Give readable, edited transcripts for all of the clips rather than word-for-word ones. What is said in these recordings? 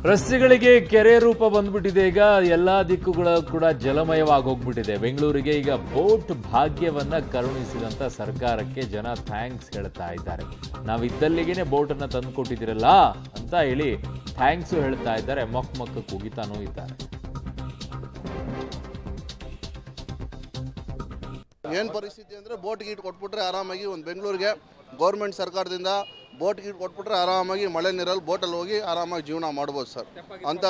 ರಸ್ತೆಗಳಿಗೆ ಕೆರೆ ರೂಪ ಬಂದ್ಬಿಟ್ಟಿದೆ. ಈಗ ಎಲ್ಲಾ ದಿಕ್ಕುಗಳು ಕೂಡ ಜಲಮಯವಾಗಿ ಹೋಗ್ಬಿಟ್ಟಿದೆ. ಬೆಂಗಳೂರಿಗೆ ಈಗ ಬೋಟ್ ಭಾಗ್ಯವನ್ನ ಕರುಣಿಸಿದಂತ ಸರ್ಕಾರಕ್ಕೆ ಜನ ಥ್ಯಾಂಕ್ಸ್ ಹೇಳ್ತಾ ಇದ್ದಾರೆ. ನಾವಿದ್ದಲ್ಲಿಗೇನೆ ಬೋಟ್ ಅನ್ನ ತಂದು ಕೊಟ್ಟಿದ್ದೀರಲ್ಲ ಅಂತ ಹೇಳಿ ಥ್ಯಾಂಕ್ಸ್ ಹೇಳ್ತಾ ಇದ್ದಾರೆ. ಮೊಕ್ಕ ಕೂಗಿತಾನೂ ಇದ್ದಾರೆ. ಏನು ಪರಿಸ್ಥಿತಿ ಅಂದರೆ ಬೋಟ್ ಗೀಟ್ ಕೊಟ್ಬಿಟ್ರೆ ಆರಾಮಾಗಿ ಒಂದು ಬೆಂಗಳೂರಿಗೆ ಗೌರ್ಮೆಂಟ್ ಸರ್ಕಾರದಿಂದ ಬೋಟ್ ಗೀಟ್ ಕೊಟ್ಬಿಟ್ರೆ ಆರಾಮಾಗಿ ಮಳೆ ನೀರಲ್ಲಿ ಬೋಟಲ್ಲಿ ಹೋಗಿ ಆರಾಮಾಗಿ ಜೀವನ ಮಾಡ್ಬೋದು ಸರ್. ಅಂಥ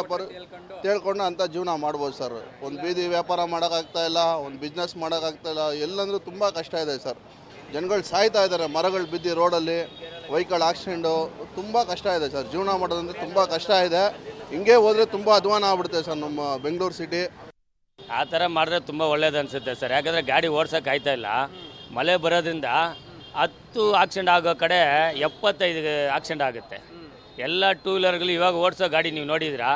ತಿಳ್ಕೊಂಡು ಅಂಥ ಜೀವನ ಮಾಡ್ಬೋದು ಸರ್. ಒಂದು ಬೀದಿ ವ್ಯಾಪಾರ ಮಾಡೋಕ್ಕಾಗ್ತಾ ಇಲ್ಲ, ಒಂದು ಬಿಸ್ನೆಸ್ ಮಾಡೋಕ್ಕಾಗ್ತಾ ಇಲ್ಲ, ಎಲ್ಲಂದ್ರೂ ತುಂಬ ಕಷ್ಟ ಇದೆ ಸರ್. ಜನಗಳು ಸಾಯ್ತಾ ಇದ್ದಾರೆ, ಮರಗಳು ಬಿದ್ದು ರೋಡಲ್ಲಿ, ವೆಹಿಕಲ್ ಆಕ್ಸಿಡೆಂಟು, ತುಂಬ ಕಷ್ಟ ಇದೆ ಸರ್. ಜೀವನ ಮಾಡೋದಂದ್ರೆ ತುಂಬ ಕಷ್ಟ ಇದೆ. ಹಿಂಗೆ ಹೋದರೆ ತುಂಬ ಅಧ್ವಾನ ಆಗ್ಬಿಡುತ್ತೆ ಸರ್ ನಮ್ಮ ಬೆಂಗಳೂರು ಸಿಟಿ. ಆ ಥರ ಮಾಡಿದ್ರೆ ತುಂಬ ಒಳ್ಳೇದು ಅನಿಸುತ್ತೆ ಸರ್. ಯಾಕಂದರೆ ಗಾಡಿ ಓಡ್ಸೋಕೆ ಆಯ್ತಾ ಇಲ್ಲ. ಮಳೆ ಬರೋದ್ರಿಂದ 10 ಆಕ್ಸಿಡೆಂಟ್ ಆಗೋ ಕಡೆ 75 ಆಕ್ಸಿಡೆಂಟ್ ಆಗುತ್ತೆ. ಎಲ್ಲ ಟೂ ವೀಲರ್ಗಳು ಇವಾಗ ಓಡಿಸೋ ಗಾಡಿ ನೀವು ನೋಡಿದ್ರಾ,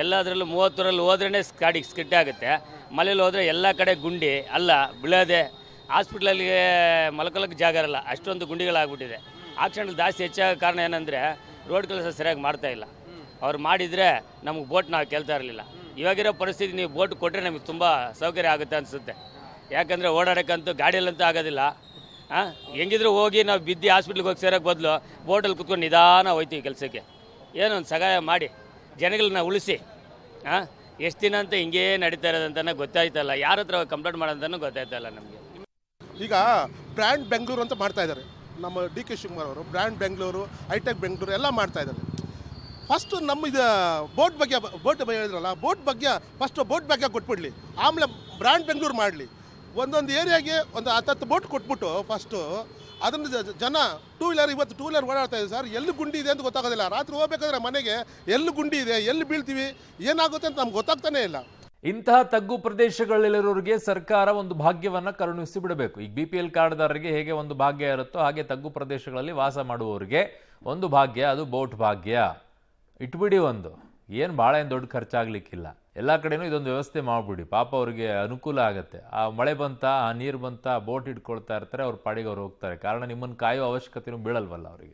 ಎಲ್ಲದರಲ್ಲೂ 30ರಲ್ಲಿ ಹೋದ್ರೇ ಗಾಡಿ ಸ್ಕಿಡ್ ಆಗುತ್ತೆ. ಮಳೆಯಲ್ಲಿ ಹೋದರೆ ಎಲ್ಲ ಕಡೆ ಗುಂಡಿ ಅಲ್ಲ ಬೀಳೋದೆ. ಹಾಸ್ಪಿಟ್ಲಲ್ಲಿಗೆ ಮಲ್ಕೊಳ್ಳೋಕ್ಕೆ ಜಾಗ ಇರಲ್ಲ, ಅಷ್ಟೊಂದು ಗುಂಡಿಗಳಾಗ್ಬಿಟ್ಟಿದೆ. ಆಕ್ಸಿಡೆಂಟ್ ಜಾಸ್ತಿ ಹೆಚ್ಚಾಗೋ ಕಾರಣ ಏನಂದರೆ ರೋಡ್ ಕೆಲಸ ಸರಿಯಾಗಿ ಮಾಡ್ತಾಯಿಲ್ಲ. ಅವ್ರು ಮಾಡಿದರೆ ನಮಗೆ ಬೋಟ್ ನಾವು ಕೇಳ್ತಾ ಇರಲಿಲ್ಲ. ಇವಾಗಿರೋ ಪರಿಸ್ಥಿತಿ ನೀವು ಬೋಟ್ ಕೊಟ್ಟರೆ ನಮಗೆ ತುಂಬ ಸೌಕರ್ಯ ಆಗುತ್ತೆ ಅನಿಸುತ್ತೆ. ಯಾಕಂದರೆ ಓಡಾಡೋಕ್ಕಂತೂ ಗಾಡಿಯಲ್ಲಂತೂ ಆಗೋದಿಲ್ಲ. ಹೆಂಗಿದ್ರು ಹೋಗಿ ನಾವು ಬಿದ್ದು ಹಾಸ್ಪಿಟ್ಲಿಗೆ ಹೋಗಿ ಸೇರೋಕ್ಕೆ ಬದಲು ಬೋಟಲ್ಲಿ ಕುತ್ಕೊಂಡು ನಿಧಾನ ಹೋಯ್ತೀವಿ ಕೆಲಸಕ್ಕೆ. ಏನೋ ಒಂದು ಸಹಾಯ ಮಾಡಿ ಜನಗಳನ್ನ ಉಳಿಸಿ. ಎಷ್ಟು ದಿನ ಅಂತ ಹಿಂಗೇ ನಡೀತಾ ಇರೋದಂತನೂ ಗೊತ್ತಾಯ್ತಲ್ಲ, ಯಾರ ಹತ್ರ ಕಂಪ್ಲೇಂಟ್ ಮಾಡೋದಂತನೂ ಗೊತ್ತಾಯ್ತಲ್ಲ ನಮಗೆ. ಈಗ ಬ್ರ್ಯಾಂಡ್ ಬೆಂಗಳೂರು ಅಂತ ಮಾಡ್ತಾ ಇದ್ದಾರೆ ನಮ್ಮ ಡಿ ಕೆ ಶಿವಕುಮಾರ್ ಅವರು. ಬ್ರ್ಯಾಂಡ್ ಬೆಂಗಳೂರು, ಹೈಟೆಕ್ ಬೆಂಗಳೂರು ಎಲ್ಲ ಮಾಡ್ತಾ ಇದ್ದಾರೆ. ಫಸ್ಟು ನಮ್ಮ ಇದು ಬೋಟ್ ಬಗ್ಗೆ ಹೇಳಿದ್ರಲ್ಲ, ಬೋಟ್ ಬಗ್ಗೆ ಫಸ್ಟು ಬೋಟ್ ಬಗ್ಗೆ ಕೊಟ್ಬಿಡ್ಲಿ, ಆಮೇಲೆ ಬ್ರ್ಯಾಂಡ್ ಬೆಂಗಳೂರು ಮಾಡಲಿ. ಒಂದೊಂದು ಏರಿಯಾಗೆ ಒಂದು 10 ಬೋಟ್ ಕೊಟ್ಬಿಟ್ಟು ಫಸ್ಟು ಅದನ್ನು ಜನ ಟೂ ವೀಲರ್ ಓಡಾಡ್ತಾ ಇದೆ ಸರ್. ಎಲ್ಲಿ ಗುಂಡಿ ಇದೆ ಅಂತ ಗೊತ್ತಾಗೋದಿಲ್ಲ. ರಾತ್ರಿ ಹೋಗ್ಬೇಕಾದ್ರೆ ಮನೆಗೆ ಎಲ್ಲಿ ಗುಂಡಿ ಇದೆ, ಎಲ್ಲಿ ಬೀಳ್ತೀವಿ, ಏನಾಗುತ್ತೆ ಅಂತ ನಮ್ಗೆ ಗೊತ್ತಾಗ್ತಾನೆ ಇಲ್ಲ. ಇಂತಹ ತಗ್ಗು ಪ್ರದೇಶಗಳಲ್ಲಿರೋರಿಗೆ ಸರ್ಕಾರ ಒಂದು ಭಾಗ್ಯವನ್ನ ಕರುಣಿಸಿ ಬಿಡಬೇಕು. ಈಗ BPL ಕಾರ್ಡ್ದಾರರಿಗೆ ಹೇಗೆ ಒಂದು ಭಾಗ್ಯ ಇರುತ್ತೋ ಹಾಗೆ ತಗ್ಗು ಪ್ರದೇಶಗಳಲ್ಲಿ ವಾಸ ಮಾಡುವವರಿಗೆ ಒಂದು ಭಾಗ್ಯ, ಅದು ಬೋಟ್ ಭಾಗ್ಯ ಇಟ್ಬಿಡಿ. ಏನು ಭಾಳ ಏನು ದೊಡ್ಡ ಖರ್ಚಾಗ್ಲಿಕ್ಕಿಲ್ಲ. ಎಲ್ಲ ಕಡೆನೂ ಇದೊಂದು ವ್ಯವಸ್ಥೆ ಮಾಡಿಬಿಡಿ. ಪಾಪ ಅವ್ರಿಗೆ ಅನುಕೂಲ ಆಗುತ್ತೆ. ಆ ಮಳೆ ಬಂತ, ಆ ನೀರು ಬಂತ, ಬೋಟ್ ಇಟ್ಕೊಳ್ತಾ ಇರ್ತಾರೆ, ಅವ್ರ ಪಾಡಿಗೆ ಅವ್ರು ಹೋಗ್ತಾರೆ. ಕಾರಣ ನಿಮ್ಮನ್ನು ಕಾಯೋ ಅವಶ್ಯಕತೆನೂ ಬೀಳಲ್ವಲ್ಲ ಅವರಿಗೆ.